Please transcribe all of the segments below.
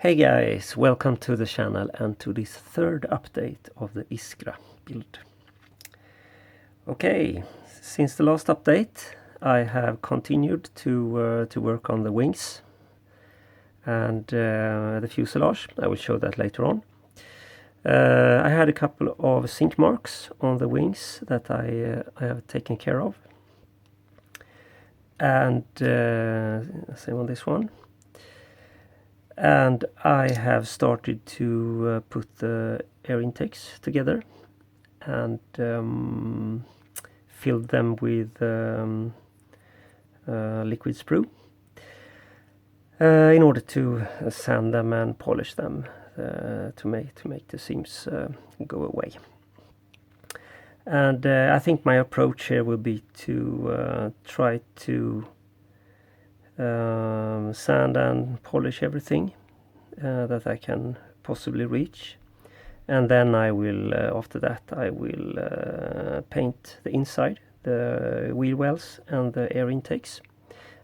Hey guys, welcome to the channel and to this third update of the Iskra build. Okay, since the last update I have continued to work on the wings and the fuselage. I will show that later on. I had a couple of sink marks on the wings that I have taken care of, and same on this one. And I have started to put the air intakes together and filled them with liquid sprue in order to sand them and polish them to make the seams go away. And I think my approach here will be to try to sand and polish everything that I can possibly reach, and then I will after that I will paint the inside, the wheel wells and the air intakes.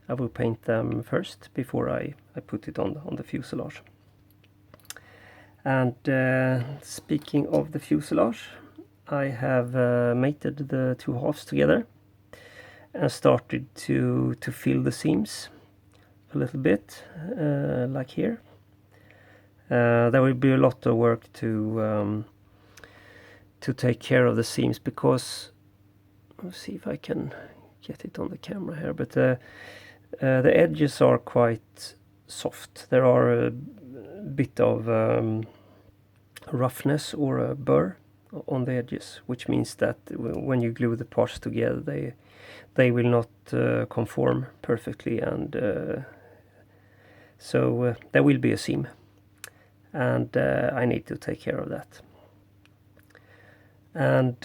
I will paint them first before I put it on the fuselage. And speaking of the fuselage, I have mated the two halves together and started to fill the seams a little bit, like here. There will be a lot of work to take care of the seams, because let's see if I can get it on the camera here, but the edges are quite soft. There are a bit of roughness or a burr on the edges, which means that when you glue the parts together they will not conform perfectly, and so there will be a seam, and I need to take care of that. And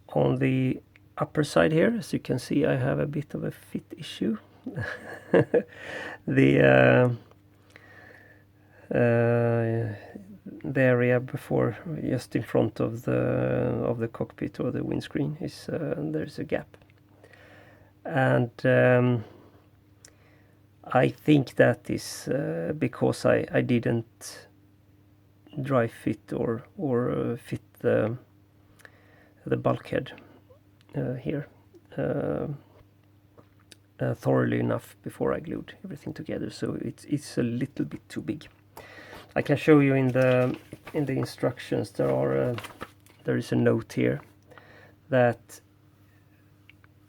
on the upper side here, as you can see, I have a bit of a fit issue. The area before, just in front of the cockpit or the windscreen, is there's a gap, and I think that is because I didn't dry fit or fit the bulkhead here thoroughly enough before I glued everything together, so it's a little bit too big. I can show you in the instructions. There is a note here that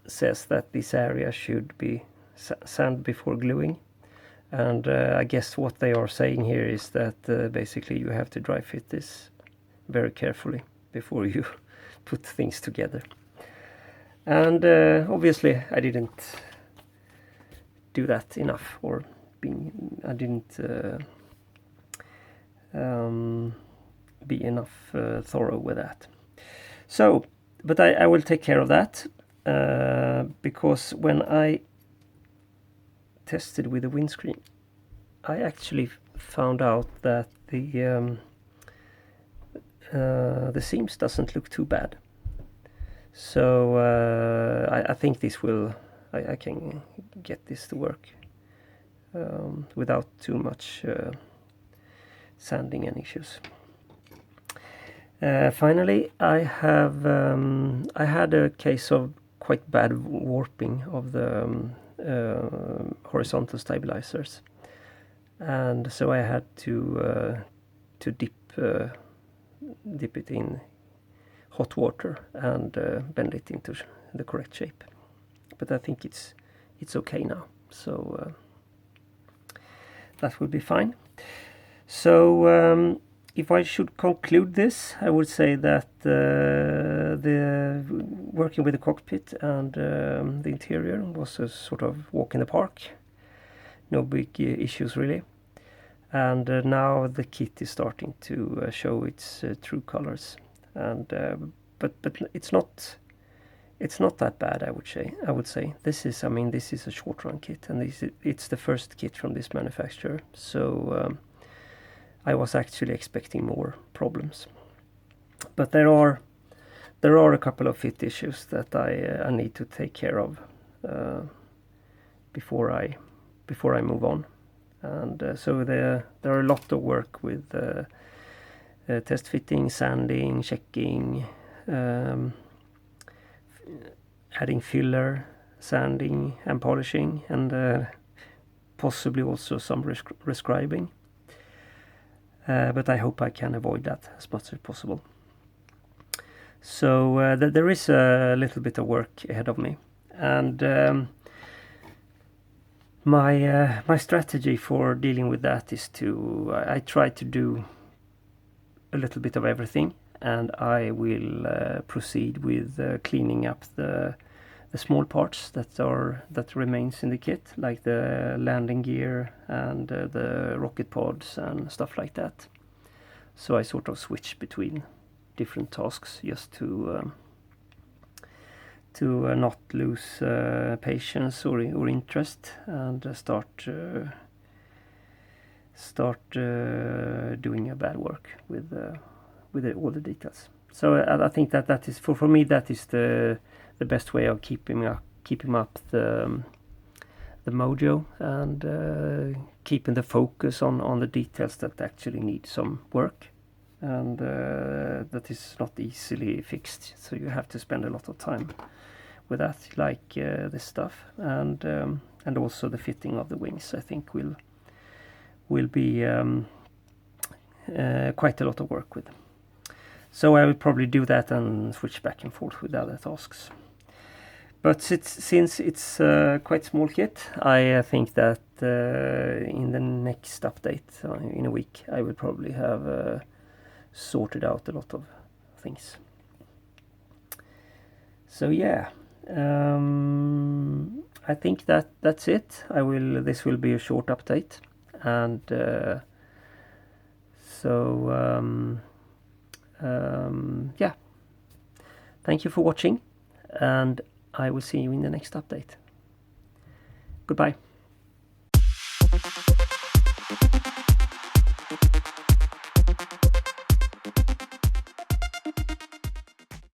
says that this area should be sand before gluing, and I guess what they are saying here is that basically you have to dry fit this very carefully before you put things together. And obviously I didn't do that enough, or I didn't be enough thorough with that. So, but I will take care of that, because when I tested with the windscreen, I actually found out that the seams doesn't look too bad. So I think this will, I can get this to work without too much sanding and issues. Finally, I had a case of quite bad warping of the horizontal stabilizers, and so I had to dip it in hot water and bend it into the correct shape. But I think it's okay now, so that will be fine. So if I should conclude this, I would say that the working with the cockpit and the interior was a sort of walk in the park. No big issues really. And now the kit is starting to show its true colors. And but it's not that bad, I would say. This is a short run kit, and it's the first kit from this manufacturer. So I was actually expecting more problems, but there are a couple of fit issues that I need to take care of before I move on, and so there are a lot of work with test fitting, sanding, checking, adding filler, sanding and polishing, and possibly also some rescribing. But I hope I can avoid that as much as possible. So there is a little bit of work ahead of me, and my strategy for dealing with that is I try to do a little bit of everything, and I will proceed with cleaning up the small parts that remains in the kit, like the landing gear and the rocket pods and stuff like that. So I sort of switch between different tasks just to not lose patience or interest, and start doing a bad work with all the details. So I think that is for me, that is the best way of keeping up the mojo, and keeping the focus on the details that actually need some work, and that is not easily fixed. So you have to spend a lot of time with that, like this stuff, and also the fitting of the wings. I think will be quite a lot of work with. So I will probably do that and switch back and forth with other tasks. But since it's quite small kit, I think that in the next update in a week, I will probably have sorted out a lot of things. So yeah, I think that's it. This will be a short update, and yeah. Thank you for watching, and I will see you in the next update. Goodbye.